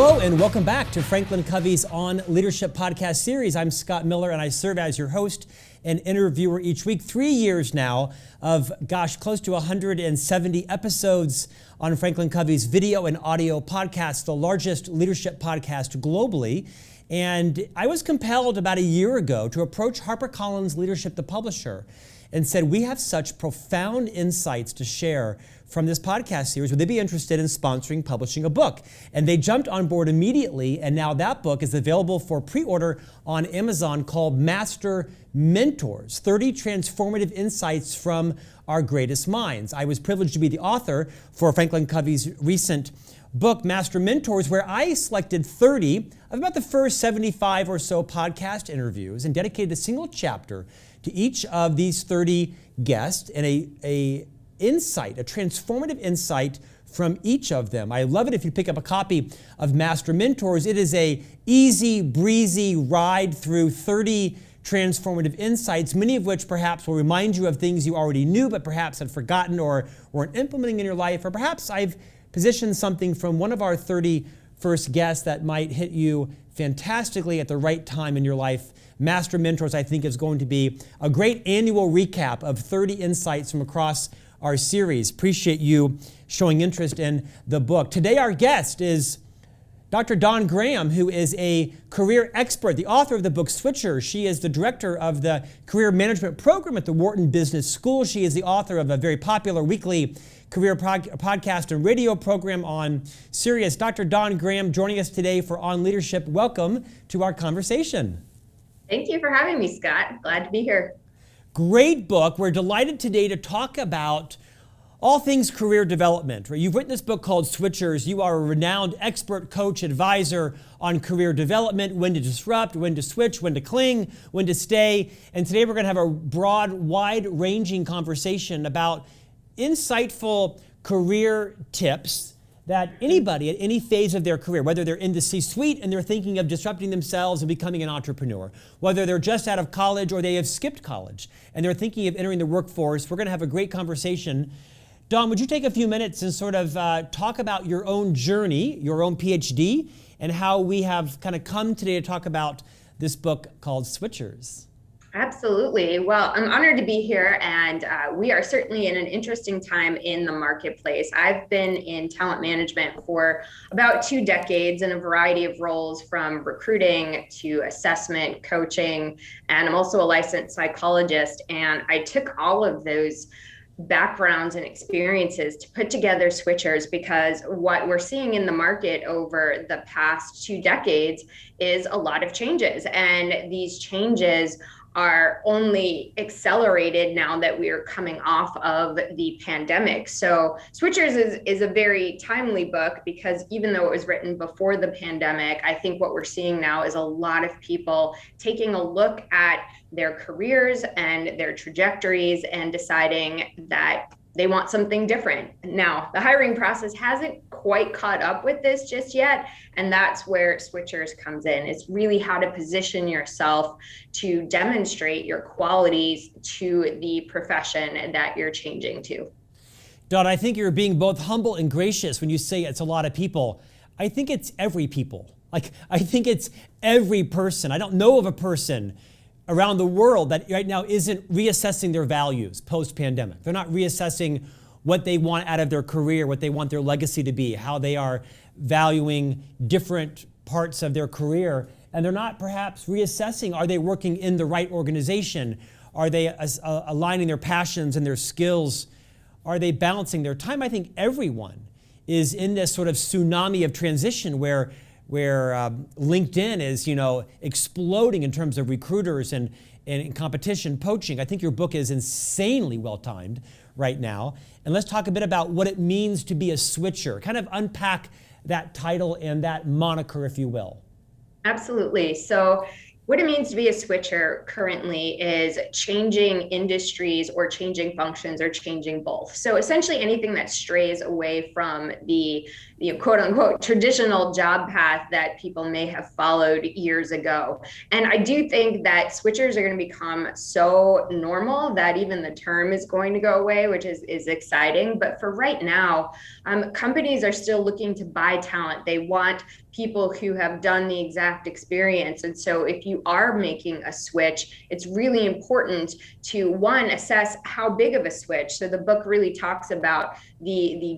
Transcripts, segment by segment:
Hello and welcome back to Franklin Covey's On Leadership podcast series. I'm Scott Miller and I serve as your host and interviewer each week. 3 years now of, close to 170 episodes on Franklin Covey's video and audio podcast, the largest leadership podcast globally. And I was compelled about a year ago to approach HarperCollins Leadership, the publisher, and said, we have such profound insights to share from this podcast series. Would they be interested in sponsoring, publishing a book? And they jumped on board immediately, and now that book is available for pre-order on Amazon called Master Mentors, 30 Transformative Insights from Our Greatest Minds. I was privileged to be the author for Franklin Covey's recent book, Master Mentors, where I selected 30 of about the first 75 or so podcast interviews and dedicated a single chapter to each of these 30 guests and a transformative insight from each of them. I love it if you pick up a copy of Master Mentors. It is a easy breezy ride through 30 transformative insights, many of which perhaps will remind you of things you already knew but perhaps had forgotten or weren't implementing in your life, or perhaps I've positioned something from one of our 30 first guests that might hit you fantastically at the right time in your life. Master Mentors, I think, is going to be a great annual recap of 30 insights from across our series. Appreciate you showing interest in the book. Today, our guest is Dr. Dawn Graham, who is a career expert, the author of the book Switchers. She is the director of the career management program at the Wharton Business School. She is the author of a very popular weekly career podcast and radio program on Sirius. Dr. Dawn Graham joining us today for On Leadership. Welcome to our conversation. Thank you for having me, Scott. Glad to be here. Great book. We're delighted today to talk about all things career development. You've written this book called Switchers. You are a renowned expert, coach, advisor on career development, when to disrupt, when to switch, when to cling, when to stay. And today we're going to have a broad, wide-ranging conversation about insightful career tips that anybody at any phase of their career, whether they're in the C-suite and they're thinking of disrupting themselves and becoming an entrepreneur, whether they're just out of college or they have skipped college and they're thinking of entering the workforce, we're going to have a great conversation. Dawn, would you take a few minutes and sort of talk about your own journey, your own PhD, and how we have kind of come today to talk about this book called Switchers? Absolutely. Well, I'm honored to be here, and we are certainly in an interesting time in the marketplace. I've been in talent management for about 2 decades in a variety of roles, from recruiting to assessment, coaching, and I'm also a licensed psychologist. And I took all of those backgrounds and experiences to put together Switchers, because what we're seeing in the market over the past 2 decades is a lot of changes, and these changes are only accelerated now that we are coming off of the pandemic. So Switchers is a very timely book, because even though it was written before the pandemic, I think what we're seeing now is a lot of people taking a look at their careers and their trajectories and deciding that they want something different. Now, the hiring process hasn't quite caught up with this just yet, and that's where Switchers comes in. It's really how to position yourself to demonstrate your qualities to the profession that you're changing to. Dawn, I think you're being both humble and gracious when you say it's a lot of people. I think it's every people. I think it's every person. I don't know of a person around the world that right now isn't reassessing their values post-pandemic. They're not reassessing what they want out of their career, what they want their legacy to be, how they are valuing different parts of their career. And they're not perhaps reassessing, are they working in the right organization? Are they aligning their passions and their skills? Are they balancing their time? I think everyone is in this sort of tsunami of transition where LinkedIn is, exploding in terms of recruiters and competition poaching. I think your book is insanely well-timed right now. And let's talk a bit about what it means to be a switcher. Kind of unpack that title and that moniker, if you will. Absolutely. So, What it means to be a switcher currently is changing industries or changing functions or changing both. So essentially anything that strays away from the quote unquote traditional job path that people may have followed years ago. And I do think that switchers are going to become so normal that even the term is going to go away, which is exciting. But for right now, companies are still looking to buy talent. They want people who have done the exact experience. And so if you are making a switch, it's really important to, one, assess how big of a switch. So the book really talks about the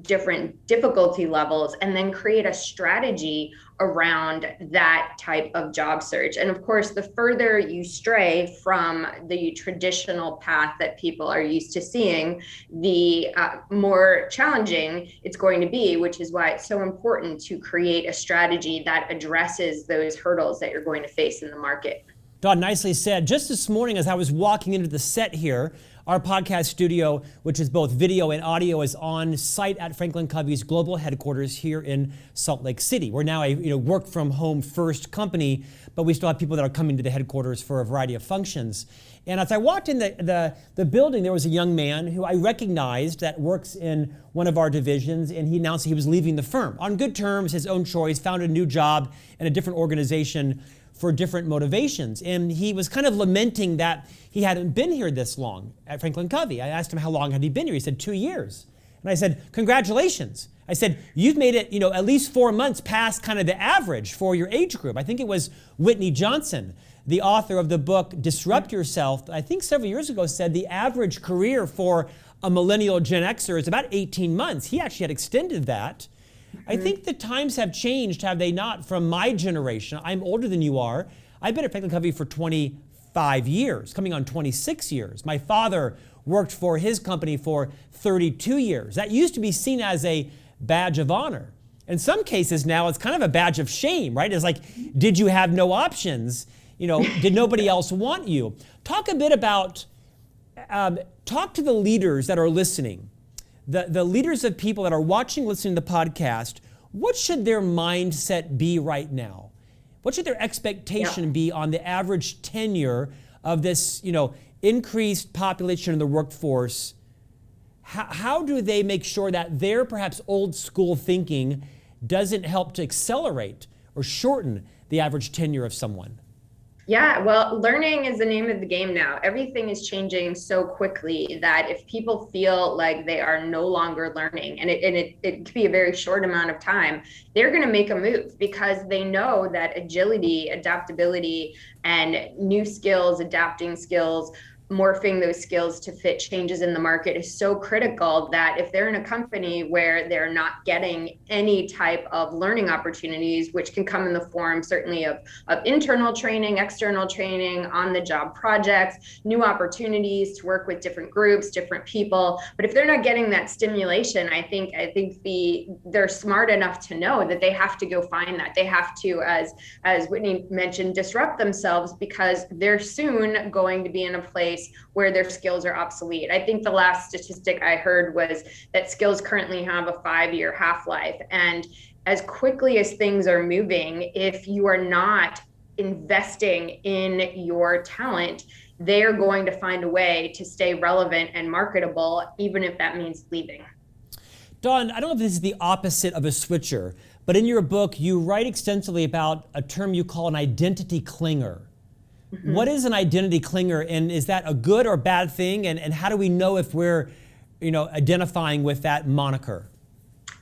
different difficulty levels, and then create a strategy around that type of job search. And of course, the further you stray from the traditional path that people are used to seeing, the more challenging it's going to be, which is why it's so important to create a strategy that addresses those hurdles that you're going to face in the market. Dawn, nicely said. Just this morning, as I was walking into the set here, our podcast studio, which is both video and audio, is on site at Franklin Covey's global headquarters here in Salt Lake City. We're now a work from home first company, but we still have people that are coming to the headquarters for a variety of functions. And as I walked in the building, there was a young man who I recognized that works in one of our divisions, and he announced he was leaving the firm. On good terms, his own choice, found a new job in a different organization for different motivations. And he was kind of lamenting that he hadn't been here this long at Franklin Covey. I asked him how long had he been here. He said 2 years. And I said, congratulations. I said, you've made it, at least 4 months past kind of the average for your age group. I think it was Whitney Johnson, the author of the book Disrupt Yourself, I think several years ago, said the average career for a millennial Gen Xer is about 18 months. He actually had extended that. I think the times have changed, have they not, from my generation? I'm older than you are. I've been at Franklin Covey for 25 years, coming on 26 years. My father worked for his company for 32 years. That used to be seen as a badge of honor. In some cases now, it's kind of a badge of shame, right? It's like, did you have no options? Did nobody else want you? Talk a bit about, talk to the leaders that are listening. The leaders of people that are watching, listening to the podcast, what should their mindset be right now? What should their expectation be on the average tenure of this, increased population in the workforce? How do they make sure that their perhaps old school thinking doesn't help to accelerate or shorten the average tenure of someone? Yeah, well, learning is the name of the game now. Everything is changing so quickly that if people feel like they are no longer learning, and it could be a very short amount of time, they're going to make a move because they know that agility, adaptability, and new skills, adapting skills, morphing those skills to fit changes in the market is so critical that if they're in a company where they're not getting any type of learning opportunities, which can come in the form certainly of internal training, external training, on-the-job projects, new opportunities to work with different groups, different people. But if they're not getting that stimulation, I think they're smart enough to know that they have to go find that. They have to, as Whitney mentioned, disrupt themselves because they're soon going to be in a place where their skills are obsolete. I think the last statistic I heard was that skills currently have a 5-year half-life. And as quickly as things are moving, if you are not investing in your talent, they're going to find a way to stay relevant and marketable, even if that means leaving. Dawn, I don't know if this is the opposite of a switcher, but in your book, you write extensively about a term you call an identity clinger. Mm-hmm. What is an identity clinger, and is that a good or bad thing? And how do we know if we're, identifying with that moniker?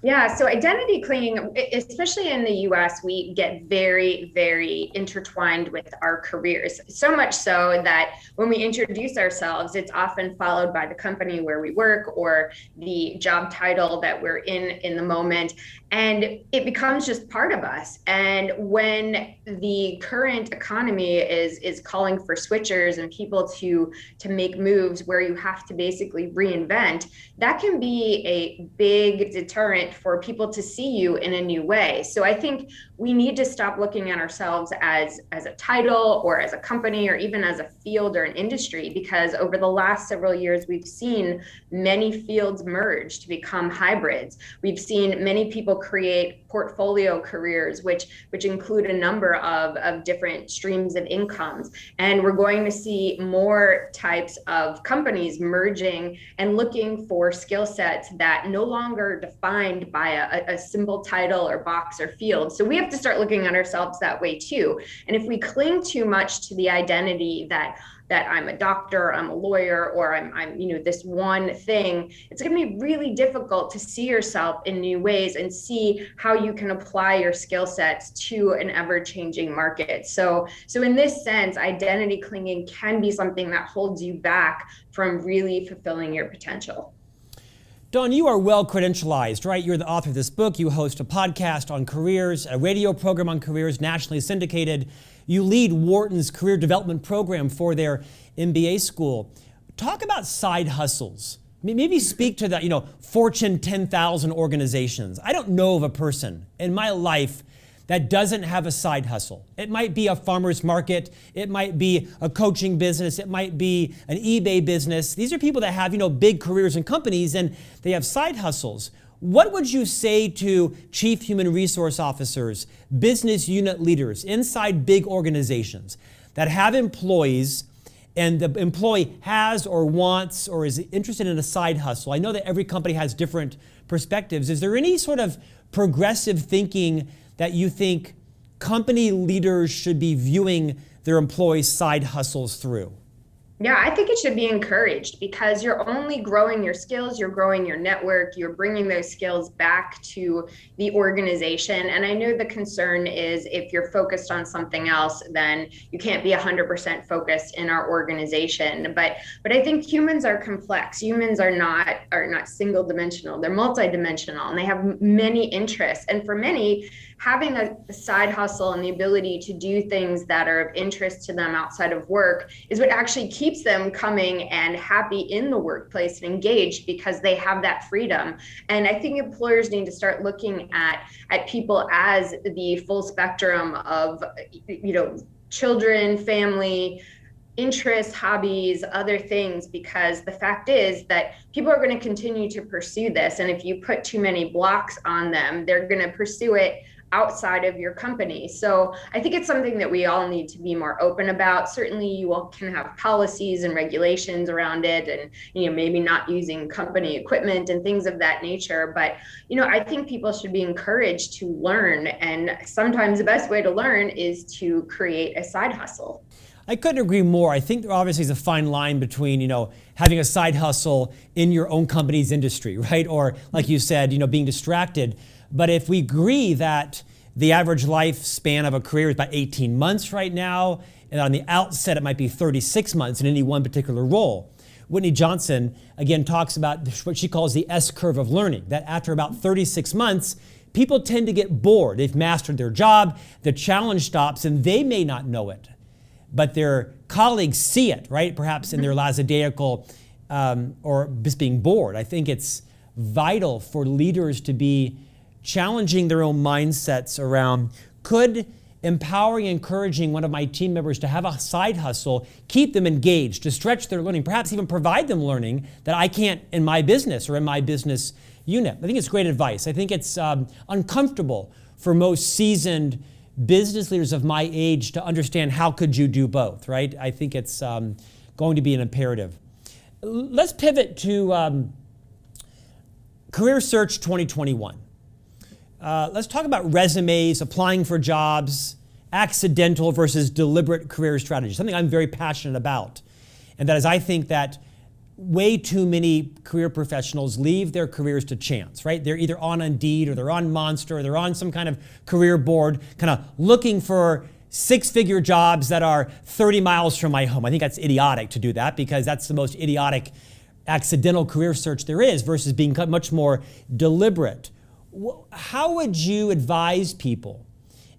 Yeah, so identity clinging, especially in the US, we get very, very intertwined with our careers. So much so that when we introduce ourselves, it's often followed by the company where we work or the job title that we're in the moment. And it becomes just part of us. And when the current economy is calling for switchers and people to make moves where you have to basically reinvent, that can be a big deterrent for people to see you in a new way. So I think we need to stop looking at ourselves as a title or as a company or even as a field or an industry, because over the last several years, we've seen many fields merge to become hybrids. We've seen many people create portfolio careers, which include a number of different streams of incomes. And we're going to see more types of companies merging and looking for skill sets that no longer defined by a simple title or box or field. So we have to start looking at ourselves that way too. And if we cling too much to the identity that I'm a doctor, I'm a lawyer, or I'm this one thing, it's going to be really difficult to see yourself in new ways and see how you can apply your skill sets to an ever-changing market. So in this sense, identity clinging can be something that holds you back from really fulfilling your potential. Dawn, you are well credentialized, right? You're the author of this book. You host a podcast on careers, a radio program on careers, nationally syndicated. You lead Wharton's career development program for their MBA school. Talk about side hustles. Maybe speak to that, Fortune 10,000 organizations. I don't know of a person in my life that doesn't have a side hustle. It might be a farmer's market. It might be a coaching business. It might be an eBay business. These are people that have, big careers and companies, and they have side hustles. What would you say to chief human resource officers, business unit leaders inside big organizations that have employees and the employee has or wants or is interested in a side hustle? I know that every company has different perspectives. Is there any sort of progressive thinking that you think company leaders should be viewing their employees' side hustles through? Yeah, I think it should be encouraged because you're only growing your skills, you're growing your network, you're bringing those skills back to the organization. And I know the concern is if you're focused on something else, then you can't be 100% focused in our organization. But I think humans are complex. Humans are not single dimensional. They're multidimensional and they have many interests. And for many, having a side hustle and the ability to do things that are of interest to them outside of work is what actually keeps them coming and happy in the workplace and engaged because they have that freedom. And I think employers need to start looking at people as the full spectrum of, children, family, interests, hobbies, other things, because the fact is that people are going to continue to pursue this. And if you put too many blocks on them, they're going to pursue it outside of your company. So I think it's something that we all need to be more open about. Certainly you all can have policies and regulations around it and, maybe not using company equipment and things of that nature. But, I think people should be encouraged to learn. And sometimes the best way to learn is to create a side hustle. I couldn't agree more. I think there obviously is a fine line between, having a side hustle in your own company's industry, right? Or like you said, being distracted. But if we agree that the average lifespan of a career is about 18 months right now, and on the outset it might be 36 months in any one particular role. Whitney Johnson, again, talks about what she calls the S-curve of learning, that after about 36 months, people tend to get bored. They've mastered their job, the challenge stops, and they may not know it. But their colleagues see it, right? Perhaps in their lackadaisical or just being bored. I think it's vital for leaders to be challenging their own mindsets around, could empowering, encouraging one of my team members to have a side hustle, keep them engaged, to stretch their learning, perhaps even provide them learning that I can't in my business or in my business unit. I think it's great advice. I think it's uncomfortable for most seasoned business leaders of my age to understand how could you do both, right? I think it's going to be an imperative. Let's pivot to Career Search 2021. Let's talk about resumes, applying for jobs, accidental versus deliberate career strategy, something I'm very passionate about. And that is, I think that way too many career professionals leave their careers to chance, right? They're either on Indeed or they're on Monster or they're on some kind of career board, kind of looking for six-figure jobs that are 30 miles from my home. I think that's idiotic to do that because that's the most idiotic accidental career search there is versus being much more deliberate. How would you advise people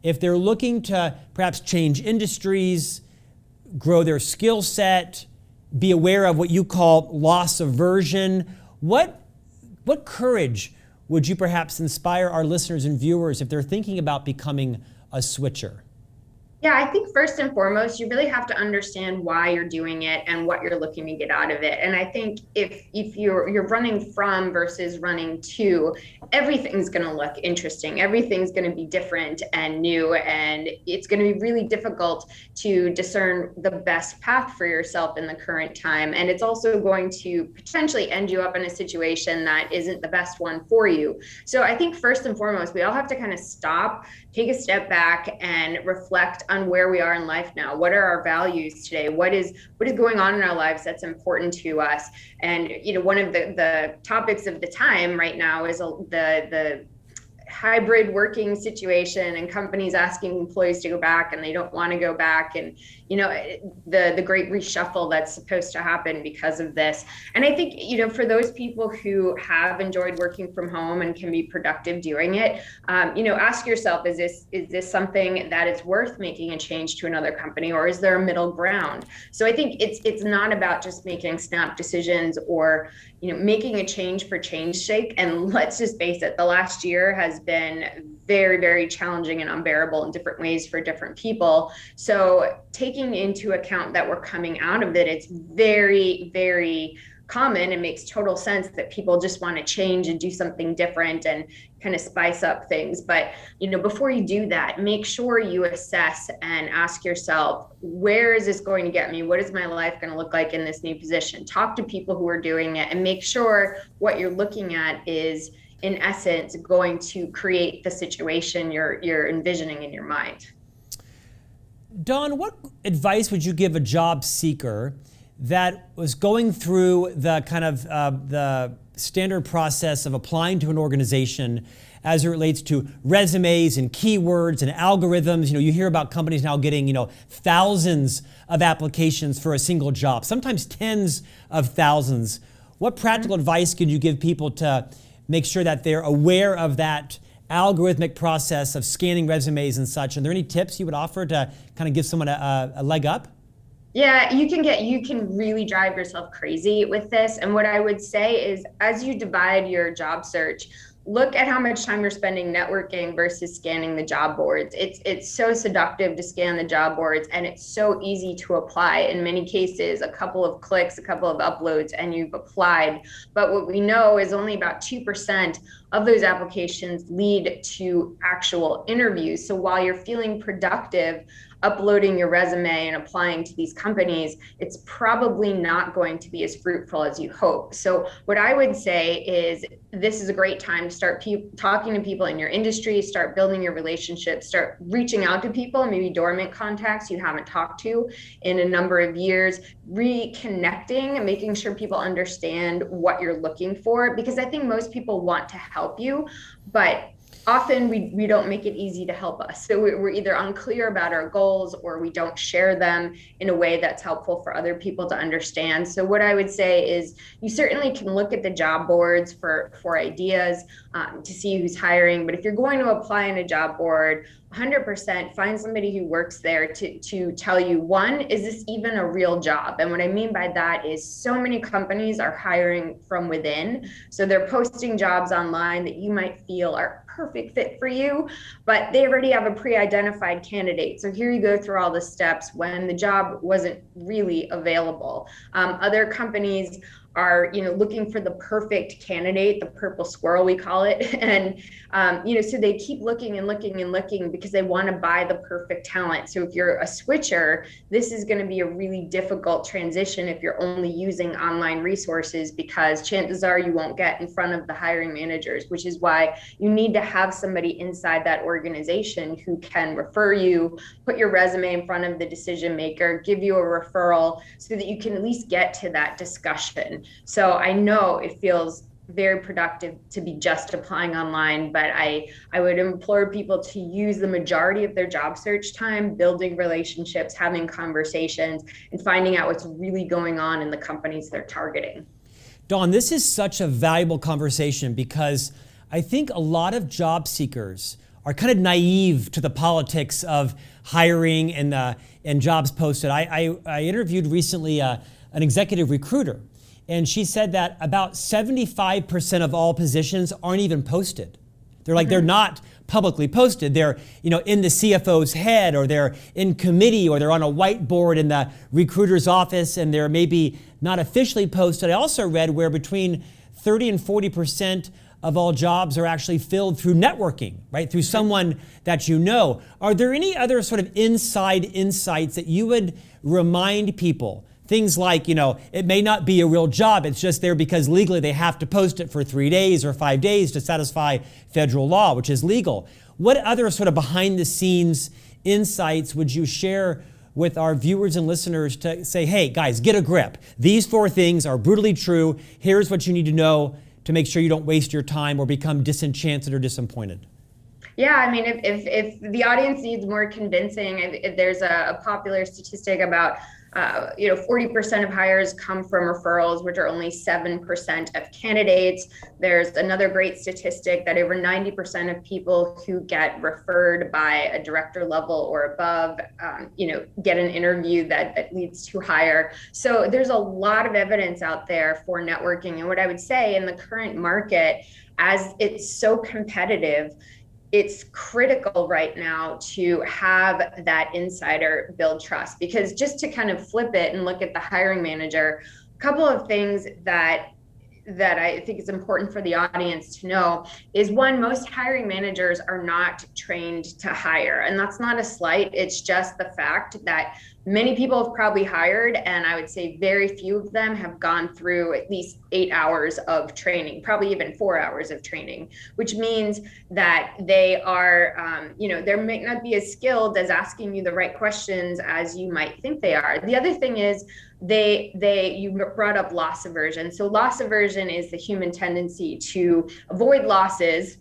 if they're looking to perhaps change industries, grow their skill set, be aware of what you call loss aversion? What courage would you perhaps inspire our listeners and viewers if they're thinking about becoming a switcher? Yeah, I think first and foremost, you really have to understand why you're doing it and what you're looking to get out of it. And I think if you're running from versus running to, everything's going to look interesting. Everything's going to be different and new, and it's going to be really difficult to discern the best path for yourself in the current time. And it's also going to potentially end you up in a situation that isn't the best one for you. So I think first and foremost, we all have to kind of stop, take a step back, and reflect on where we are in life now. What are our values today? What is going on in our lives that's important to us? And one of the topics of the time right now is the hybrid working situation, and companies asking employees to go back and they don't want to go back, and the great reshuffle that's supposed to happen because of this. And I think for those people who have enjoyed working from home and can be productive doing it, ask yourself, is this something that is worth making a change to another company, or is there a middle ground? So I think it's not about just making snap decisions or making a change for change's sake. And let's just face it, the last year has been very, very challenging and unbearable in different ways for different people. So taking into account that we're coming out of it, it's very, very common and makes total sense that people just want to change and do something different and kind of spice up things. But before you do that, make sure you assess and ask yourself, where is this going to get me? What is my life going to look like in this new position? Talk to people who are doing it and make sure what you're looking at is, in essence, going to create the situation you're envisioning in your mind. Dawn, what advice would you give a job seeker that was going through the kind of the standard process of applying to an organization as it relates to resumes and keywords and algorithms? You hear about companies now getting, thousands of applications for a single job, sometimes tens of thousands. What practical advice could you give people to make sure that they're aware of that algorithmic process of scanning resumes and such? Are there any tips you would offer to kind of give someone a leg up? Yeah, you can really drive yourself crazy with this. And what I would say is, as you divide your job search, look at how much time you're spending networking versus scanning the job boards. It's so seductive to scan the job boards, and it's so easy to apply. In many cases, a couple of clicks, a couple of uploads, and you've applied. But what we know is only about 2% of those applications lead to actual interviews. So while you're feeling productive uploading your resume and applying to these companies, it's probably not going to be as fruitful as you hope. So what I would say is, this is a great time to start talking to people in your industry, start building your relationships, start reaching out to people, maybe dormant contacts you haven't talked to in a number of years, reconnecting and making sure people understand what you're looking for, because I think most people want to help you, but often we don't make it easy to help us. So we're either unclear about our goals, or we don't share them in a way that's helpful for other people to understand. So what I would say is, you certainly can look at the job boards for ideas to see who's hiring. But if you're going to apply in a job board, 100% find somebody who works there to tell you, one, is this even a real job? And what I mean by that is, so many companies are hiring from within. So they're posting jobs online that you might feel are perfect fit for you, but they already have a pre-identified candidate. So here you go through all the steps when the job wasn't really available. Other companies are looking for the perfect candidate, the purple squirrel we call it, and so they keep looking and looking and looking because they want to buy the perfect talent. So if you're a switcher, this is going to be a really difficult transition if you're only using online resources, because chances are you won't get in front of the hiring managers, which is why you need to have somebody inside that organization who can refer you, put your resume in front of the decision maker, give you a referral, so that you can at least get to that discussion. So I know it feels very productive to be just applying online, but I would implore people to use the majority of their job search time building relationships, having conversations, and finding out what's really going on in the companies they're targeting. Dawn, this is such a valuable conversation, because I think a lot of job seekers are kind of naive to the politics of hiring and jobs posted. I interviewed recently an executive recruiter, and she said that about 75% of all positions aren't even posted. They're like, they're not publicly posted. They're, in the CFO's head, or they're in committee, or they're on a whiteboard in the recruiter's office, and they're maybe not officially posted. I also read where between 30 and 40% of all jobs are actually filled through networking, right? Through someone that you know. Are there any other sort of inside insights that you would remind people? Things like, it may not be a real job. It's just there because legally they have to post it for 3 days or 5 days to satisfy federal law, which is legal. What other sort of behind the scenes insights would you share with our viewers and listeners to say, hey, guys, get a grip. These 4 things are brutally true. Here's what you need to know to make sure you don't waste your time or become disenchanted or disappointed? Yeah, I mean, if the audience needs more convincing, if there's a popular statistic about 40% of hires come from referrals, which are only 7% of candidates. There's another great statistic that over 90% of people who get referred by a director level or above, get an interview that leads to hire. So there's a lot of evidence out there for networking. And what I would say in the current market, as it's so competitive, it's critical right now to have that insider build trust, because just to kind of flip it and look at the hiring manager, a couple of things that I think is important for the audience to know is, one, most hiring managers are not trained to hire. And that's not a slight. It's just the fact that many people have probably hired, and I would say very few of them have gone through at least 8 hours of training, probably even 4 hours of training, which means that they are, they might not be as skilled as asking you the right questions as you might think they are. The other thing is, you brought up loss aversion. So loss aversion is the human tendency to avoid losses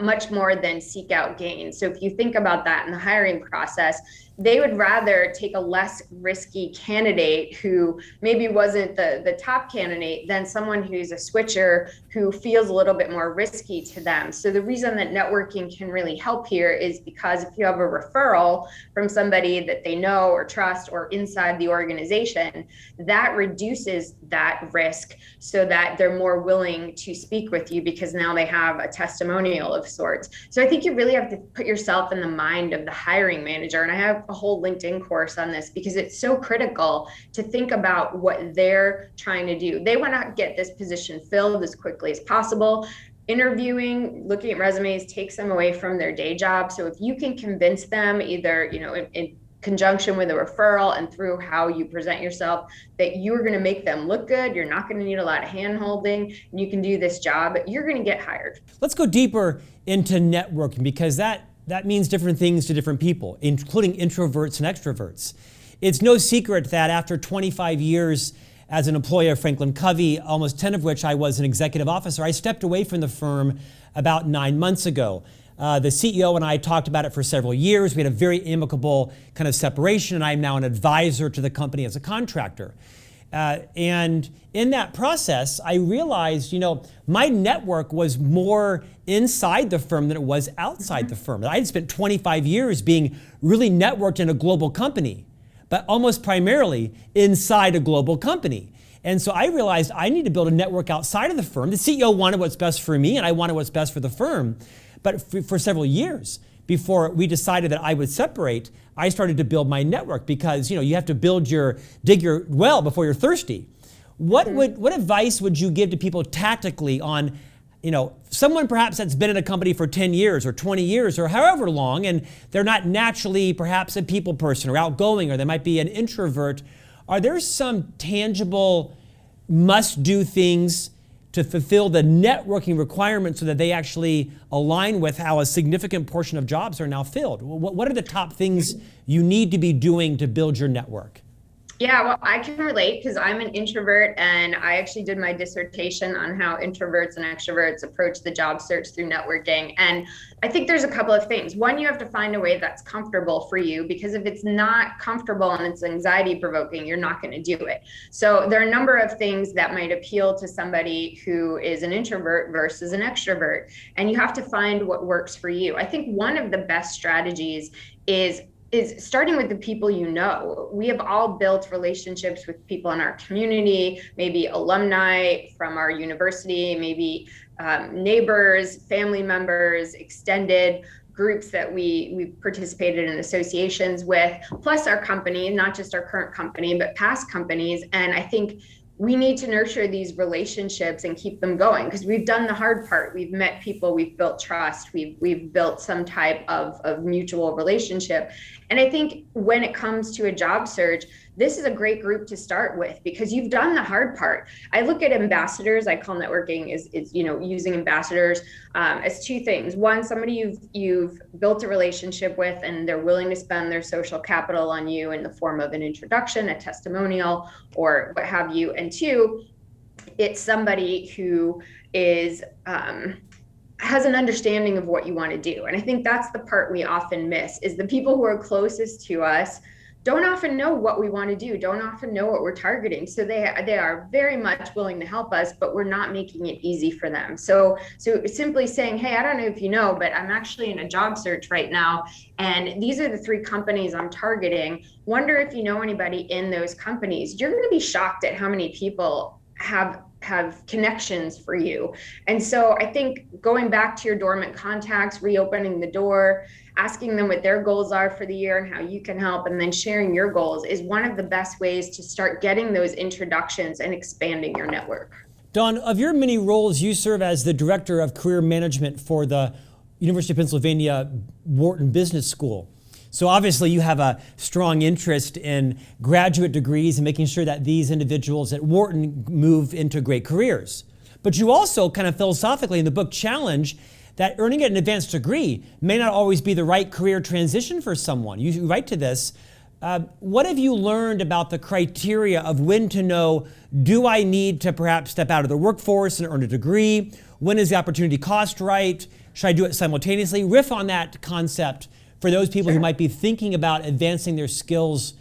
much more than seek out gain. So if you think about that in the hiring process, they would rather take a less risky candidate who maybe wasn't the top candidate than someone who's a switcher who feels a little bit more risky to them. So the reason that networking can really help here is because if you have a referral from somebody that they know or trust or inside the organization, that reduces that risk so that they're more willing to speak with you because now they have a testimonial of sorts. So I think you really have to put yourself in the mind of the hiring manager. And I have a whole LinkedIn course on this because it's so critical to think about what they're trying to do. They want to get this position filled as quickly as possible. Interviewing, looking at resumes takes them away from their day job. So if you can convince them either, in conjunction with a referral and through how you present yourself, that you're going to make them look good, you're not going to need a lot of hand holding, and you can do this job, you're going to get hired. Let's go deeper into networking, because that means different things to different people, including introverts and extroverts. It's no secret that after 25 years as an employee of Franklin Covey, almost 10 of which I was an executive officer, I stepped away from the firm about 9 months ago. The CEO and I talked about it for several years. We had a very amicable kind of separation, and I'm now an advisor to the company as a contractor. And in that process, I realized, my network was more inside the firm than it was outside the firm. I had spent 25 years being really networked in a global company, but almost primarily inside a global company. And so I realized I need to build a network outside of the firm. The CEO wanted what's best for me, and I wanted what's best for the firm. But for several years before we decided that I would separate, I started to build my network because, you have to dig your well before you're thirsty. What advice would you give to people tactically on, someone perhaps that's been in a company for 10 years or 20 years or however long, and they're not naturally perhaps a people person or outgoing, or they might be an introvert. Are there some tangible must-do things to fulfill the networking requirements so that they actually align with how a significant portion of jobs are now filled? What are the top things you need to be doing to build your network? Yeah, well, I can relate because I'm an introvert, and I actually did my dissertation on how introverts and extroverts approach the job search through networking. And I think there's a couple of things. One, you have to find a way that's comfortable for you, because if it's not comfortable and it's anxiety provoking, you're not going to do it. So there are a number of things that might appeal to somebody who is an introvert versus an extrovert, and you have to find what works for you. I think one of the best strategies is is starting with the people you know. We have all built relationships with people in our community, maybe alumni from our university, maybe neighbors, family members, extended groups that we participated in associations with, plus our company, not just our current company, but past companies. And I think we need to nurture these relationships and keep them going, because we've done the hard part. We've met people, we've built trust, we've built some type of mutual relationship. And I think when it comes to a job search, this is a great group to start with, because you've done the hard part. I look at ambassadors, I call networking is using ambassadors as two things. One, somebody you've built a relationship with and they're willing to spend their social capital on you in the form of an introduction, a testimonial, or what have you. And two, it's somebody who is has an understanding of what you want to do. And I think that's the part we often miss, is the people who are closest to us don't often know what we want to do, don't often know what we're targeting. So they are very much willing to help us, but we're not making it easy for them. So simply saying, hey, I don't know if you know, but I'm actually in a job search right now, and these are the 3 companies I'm targeting. Wonder if you know anybody in those companies. You're going to be shocked at how many people have connections for you. And so I think going back to your dormant contacts, reopening the door, asking them what their goals are for the year and how you can help, and then sharing your goals is one of the best ways to start getting those introductions and expanding your network. Dawn, of your many roles, you serve as the Director of Career Management for the University of Pennsylvania Wharton Business School. So obviously you have a strong interest in graduate degrees and making sure that these individuals at Wharton move into great careers. But you also kind of philosophically in the book challenge that earning an advanced degree may not always be the right career transition for someone. You write to this. What have you learned about the criteria of when to know, do I need to perhaps step out of the workforce and earn a degree? When is the opportunity cost right? Should I do it simultaneously? Riff on that concept for those people who might be thinking about advancing their skills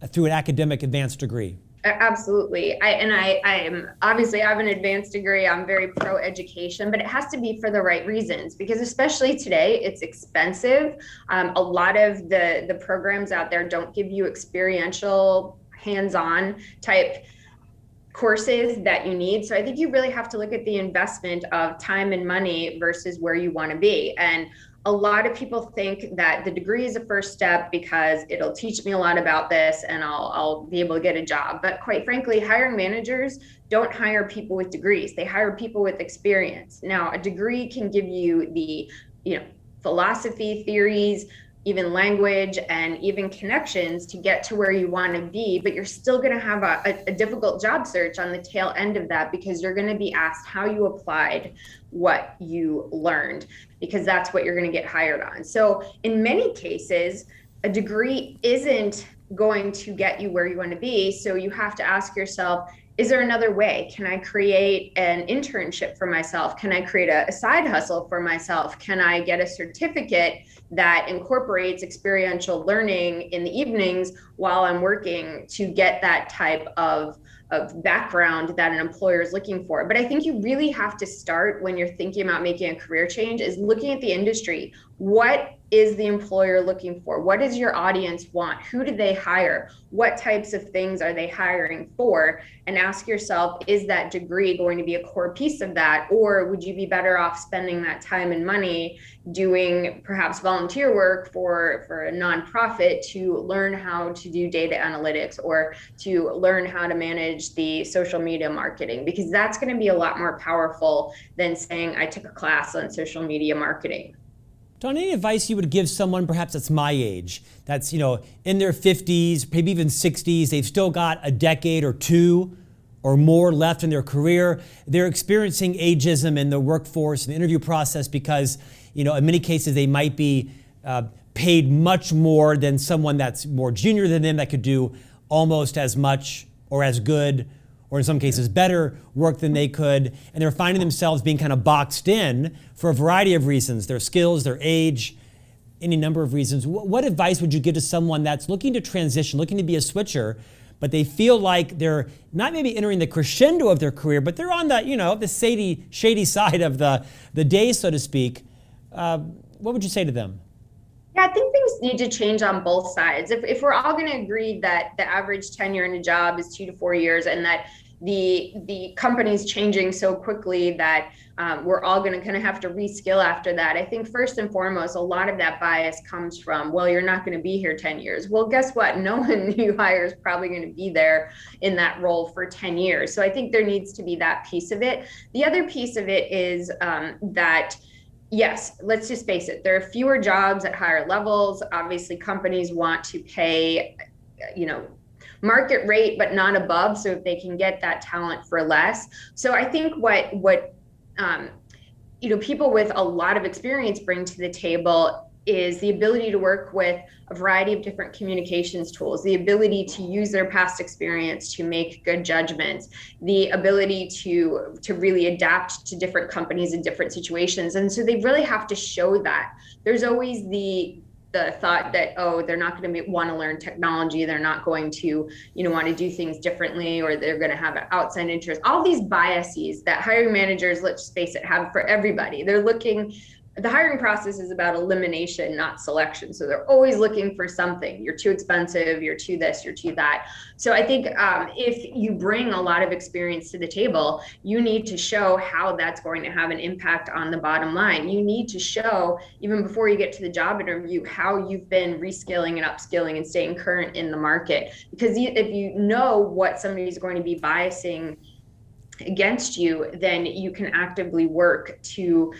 through an academic advanced degree. Absolutely. I am obviously, I have an advanced degree. I'm very pro education, but it has to be for the right reasons, because especially today, it's expensive. A lot of the programs out there don't give you experiential, hands-on type courses that you need. So I think you really have to look at the investment of time and money versus where you want to be. And a lot of people think that the degree is a first step because it'll teach me a lot about this and I'll be able to get a job. But quite frankly, hiring managers don't hire people with degrees. They hire people with experience. Now, a degree can give you the, philosophy, theories, even language, and even connections to get to where you want to be, but you're still going to have a difficult job search on the tail end of that, because you're going to be asked how you applied what you learned, because that's what you're going to get hired on. So in many cases, a degree isn't going to get you where you want to be. So you have to ask yourself, is there another way? Can I create an internship for myself? Can I create a side hustle for myself? Can I get a certificate that incorporates experiential learning in the evenings while I'm working to get that type of background that an employer is looking for? But I think you really have to start when you're thinking about making a career change is looking at the industry. What is the employer looking for? What does your audience want? Who do they hire? What types of things are they hiring for? And ask yourself, is that degree going to be a core piece of that? Or would you be better off spending that time and money doing perhaps volunteer work for a nonprofit to learn how to do data analytics or to learn how to manage the social media marketing? Because that's going to be a lot more powerful than saying I took a class on social media marketing. Dawn, any advice you would give someone perhaps that's my age, that's in their 50s, maybe even 60s, they've still got a decade or two or more left in their career, they're experiencing ageism in the workforce and the interview process because, in many cases they might be paid much more than someone that's more junior than them that could do almost as much or as good or in some cases better work than they could, and they're finding themselves being kind of boxed in for a variety of reasons, their skills, their age, any number of reasons. What advice would you give to someone that's looking to transition, looking to be a switcher, but they feel like they're not maybe entering the crescendo of their career, but they're on the, the shady side of the day, so to speak? What would you say to them? Yeah, I think things need to change on both sides. If we're all going to agree that the average tenure in a job is 2 to 4 years, and that the company's changing so quickly that we're all going to kind of have to reskill after that. I think first and foremost, a lot of that bias comes from, well, you're not going to be here 10 years. Well, guess what? No one you hire is probably going to be there in that role for 10 years. So I think there needs to be that piece of it. The other piece of it is that yes, let's just face it, there are fewer jobs at higher levels. Obviously, companies want to pay, market rate, but not above. So if they can get that talent for less. So I think what people with a lot of experience bring to the table is the ability to work with a variety of different communications tools, the ability to use their past experience to make good judgments, the ability to really adapt to different companies in different situations. And so they really have to show that. There's always the thought that, oh, they're not going to want to learn technology, they're not going to want to do things differently, or they're going to have an outside interest. All these biases that hiring managers, let's face it, have for everybody. The hiring process is about elimination, not selection. So they're always looking for something. You're too expensive, you're too this, you're too that. So I think if you bring a lot of experience to the table, you need to show how that's going to have an impact on the bottom line. You need to show, even before you get to the job interview, how you've been reskilling and upskilling and staying current in the market. Because if you know what somebody's going to be biasing against you, then you can actively work to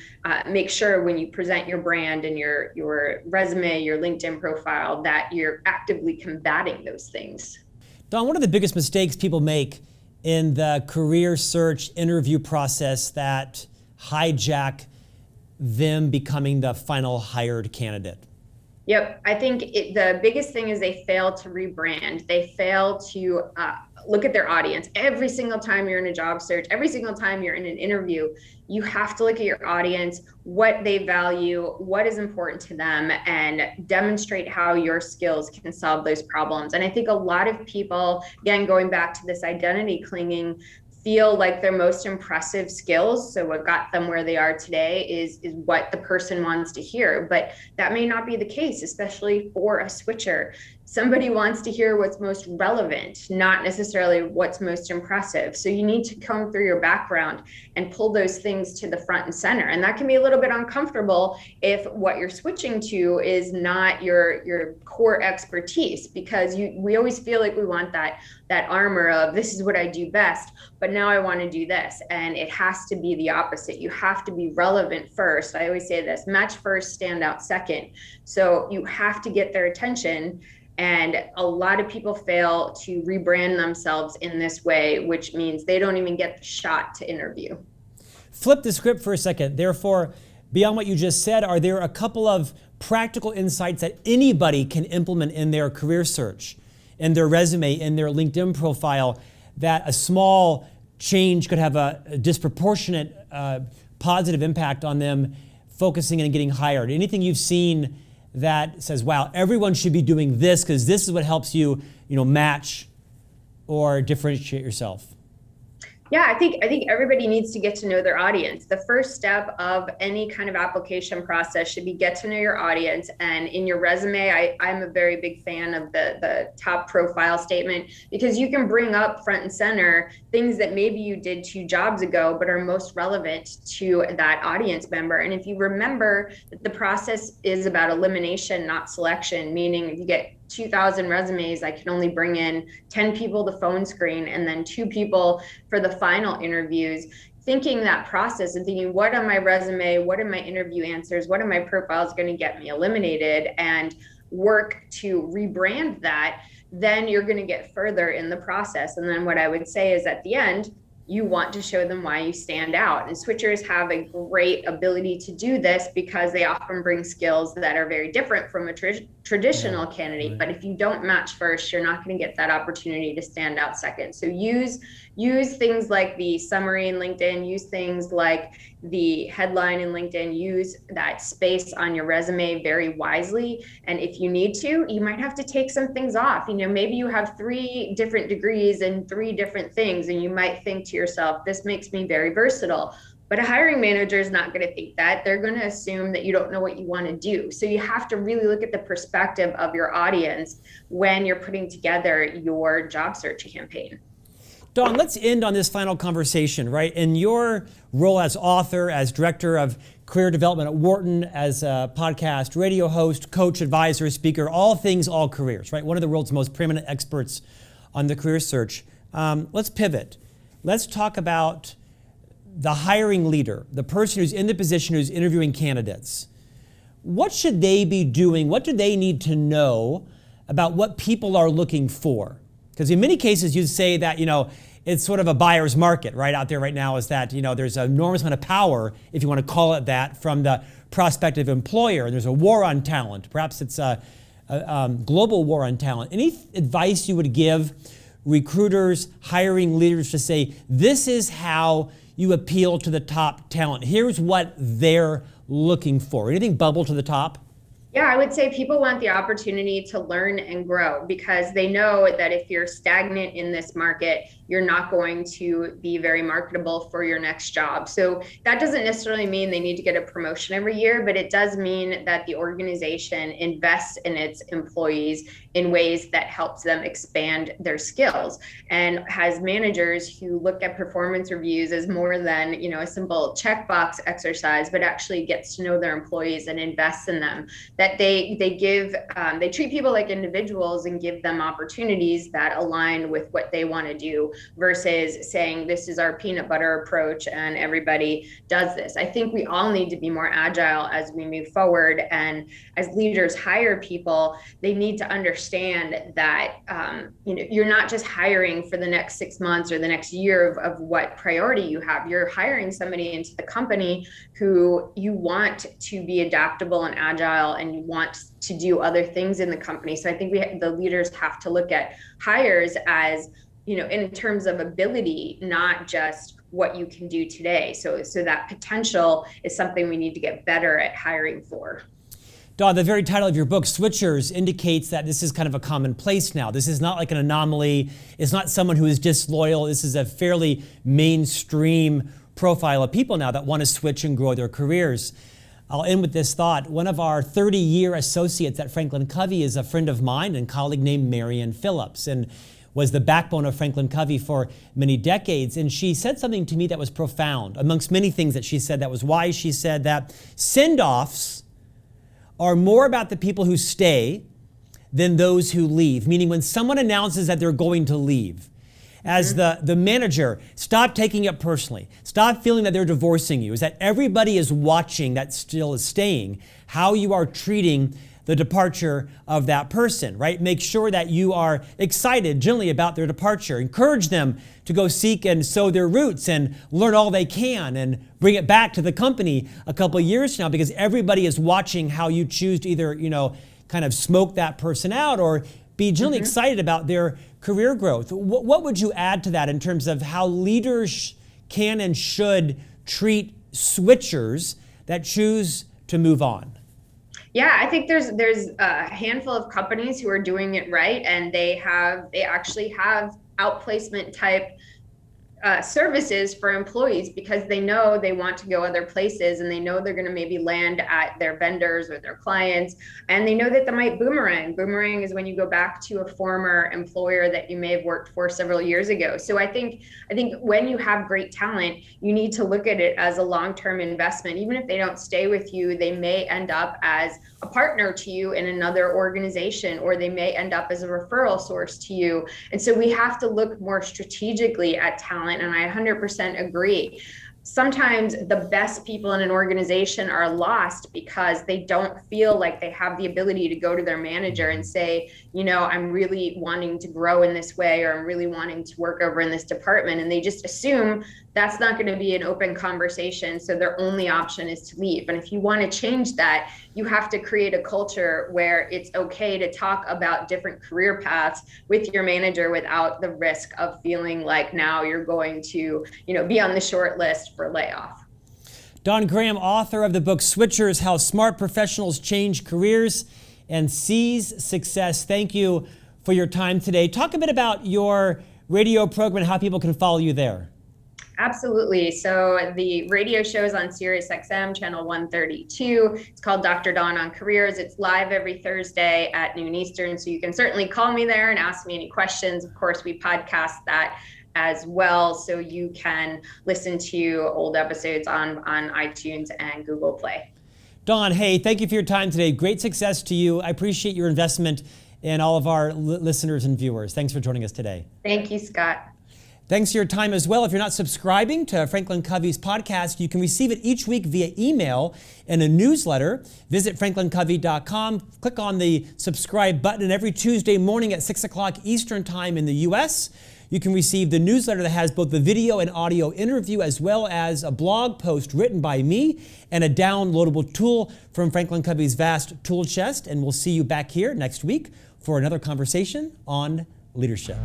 make sure when you present your brand and your resume, your LinkedIn profile, that you're actively combating those things. Dawn, one of the biggest mistakes people make in the career search interview process that hijack them becoming the final hired candidate? Yep. I think the biggest thing is they fail to rebrand. They fail to look at their audience. Every single time you're in a job search, every single time you're in an interview, you have to look at your audience, what they value, what is important to them, and demonstrate how your skills can solve those problems. And I think a lot of people, again, going back to this identity clinging, feel like their most impressive skills, so what got them where they are today, is what the person wants to hear. But that may not be the case, especially for a switcher. Somebody wants to hear what's most relevant, not necessarily what's most impressive. So you need to comb through your background and pull those things to the front and center. And that can be a little bit uncomfortable if what you're switching to is not your core expertise, because we always feel like we want that armor of, this is what I do best, but now I want to do this. And it has to be the opposite. You have to be relevant first. I always say this: match first, stand out second. So you have to get their attention. And a lot of people fail to rebrand themselves in this way, which means they don't even get the shot to interview. Flip the script for a second. Therefore, beyond what you just said, are there a couple of practical insights that anybody can implement in their career search, in their resume, in their LinkedIn profile, that a small change could have a disproportionate positive impact on them focusing and getting hired? Anything you've seen that says, wow, everyone should be doing this because this is what helps you, match or differentiate yourself? Yeah, I think everybody needs to get to know their audience. The first step of any kind of application process should be get to know your audience. And in your resume, I'm a very big fan of the top profile statement, because you can bring up front and center things that maybe you did 2 jobs ago, but are most relevant to that audience member. And if you remember that the process is about elimination, not selection, meaning if you get 2,000 resumes, I can only bring in 10 people to phone screen and then 2 people for the final interviews. Thinking that process and thinking, what on my resume, what are my interview answers, what are my profiles going to get me eliminated, and work to rebrand that, then you're going to get further in the process. And then what I would say is, at the end, you want to show them why you stand out. And switchers have a great ability to do this because they often bring skills that are very different from a traditional candidate. Right. But if you don't match first, you're not going to get that opportunity to stand out second. So use things like the summary in LinkedIn, use things like the headline in LinkedIn, use that space on your resume very wisely. And if you need to, you might have to take some things off. Maybe you have 3 different degrees and 3 different things, and you might think to yourself, this makes me very versatile. But a hiring manager is not going to think that. They're going to assume that you don't know what you want to do. So you have to really look at the perspective of your audience when you're putting together your job search campaign. Dawn, let's end on this final conversation, right? In your role as author, as director of career development at Wharton, as a podcast, radio host, coach, advisor, speaker, all things, all careers, right? One of the world's most preeminent experts on the career search. Let's pivot. Let's talk about the hiring leader, the person who's in the position who's interviewing candidates. What should they be doing? What do they need to know about what people are looking for? Because in many cases, you'd say that, it's sort of a buyer's market right out there right now, is that, there's an enormous amount of power, if you want to call it that, from the prospective employer. And there's a war on talent. Perhaps it's a global war on talent. Any advice you would give recruiters, hiring leaders to say, this is how you appeal to the top talent? Here's what they're looking for. Anything bubble to the top? Yeah, I would say people want the opportunity to learn and grow, because they know that if you're stagnant in this market, you're not going to be very marketable for your next job. So that doesn't necessarily mean they need to get a promotion every year, but it does mean that the organization invests in its employees in ways that helps them expand their skills, and has managers who look at performance reviews as more than, a simple checkbox exercise, but actually gets to know their employees and invests in them. That they treat people like individuals and give them opportunities that align with what they want to do, versus saying this is our peanut butter approach and everybody does this. I think we all need to be more agile as we move forward, and as leaders hire people, they need to understand that you're not just hiring for the next 6 months or the next year of what priority you have. You're hiring somebody into the company who you want to be adaptable and agile, and you want to do other things in the company. So I think the leaders have to look at hires as, in terms of ability, not just what you can do today. So that potential is something we need to get better at hiring for. Dawn, the very title of your book, Switchers, indicates that this is kind of a commonplace now. This is not like an anomaly. It's not someone who is disloyal. This is a fairly mainstream profile of people now that want to switch and grow their careers. I'll end with this thought. One of our 30-year associates at Franklin Covey is a friend of mine and colleague named Marian Phillips, and was the backbone of Franklin Covey for many decades. And she said something to me that was profound. Amongst many things that she said that was wise, she said that send-offs are more about the people who stay than those who leave. Meaning when someone announces that they're going to leave, as the manager, stop taking it personally. Stop feeling that they're divorcing you. Is that everybody is watching that still is staying, how you are treating the departure of that person, right? Make sure that you are excited generally about their departure. Encourage them to go seek and sow their roots and learn all they can and bring it back to the company a couple of years from now, because everybody is watching how you choose to either, kind of smoke that person out or be generally excited about their career growth. What would you add to that in terms of how leaders can and should treat switchers that choose to move on? Yeah, I think there's a handful of companies who are doing it right, and they actually have outplacement type services for employees, because they know they want to go other places, and they know they're going to maybe land at their vendors or their clients, and they know that they might boomerang. Boomerang is when you go back to a former employer that you may have worked for several years ago. So I think when you have great talent, you need to look at it as a long-term investment. Even if they don't stay with you, they may end up as a partner to you in another organization, or they may end up as a referral source to you. And so we have to look more strategically at talent. And I 100% agree. Sometimes the best people in an organization are lost because they don't feel like they have the ability to go to their manager and say, I'm really wanting to grow in this way, or I'm really wanting to work over in this department. And they just assume that's not going to be an open conversation. So their only option is to leave. And if you want to change that, you have to create a culture where it's okay to talk about different career paths with your manager without the risk of feeling like now you're going to, be on the short list for layoff. Dawn Graham, author of the book Switchers, How Smart Professionals Change Careers and Seize Success. Thank you for your time today. Talk a bit about your radio program and how people can follow you there. Absolutely. So the radio show is on Sirius XM, channel 132. It's called Dr. Dawn on Careers. It's live every Thursday at noon Eastern. So you can certainly call me there and ask me any questions. Of course, we podcast that as well. So you can listen to old episodes on iTunes and Google Play. Dawn, hey, thank you for your time today. Great success to you. I appreciate your investment in all of our listeners and viewers. Thanks for joining us today. Thank you, Scott. Thanks for your time as well. If you're not subscribing to Franklin Covey's podcast, you can receive it each week via email and a newsletter. Visit franklincovey.com, click on the subscribe button, and every Tuesday morning at 6 o'clock Eastern Time in the U.S., you can receive the newsletter that has both the video and audio interview, as well as a blog post written by me and a downloadable tool from Franklin Covey's vast tool chest. And we'll see you back here next week for another conversation on leadership.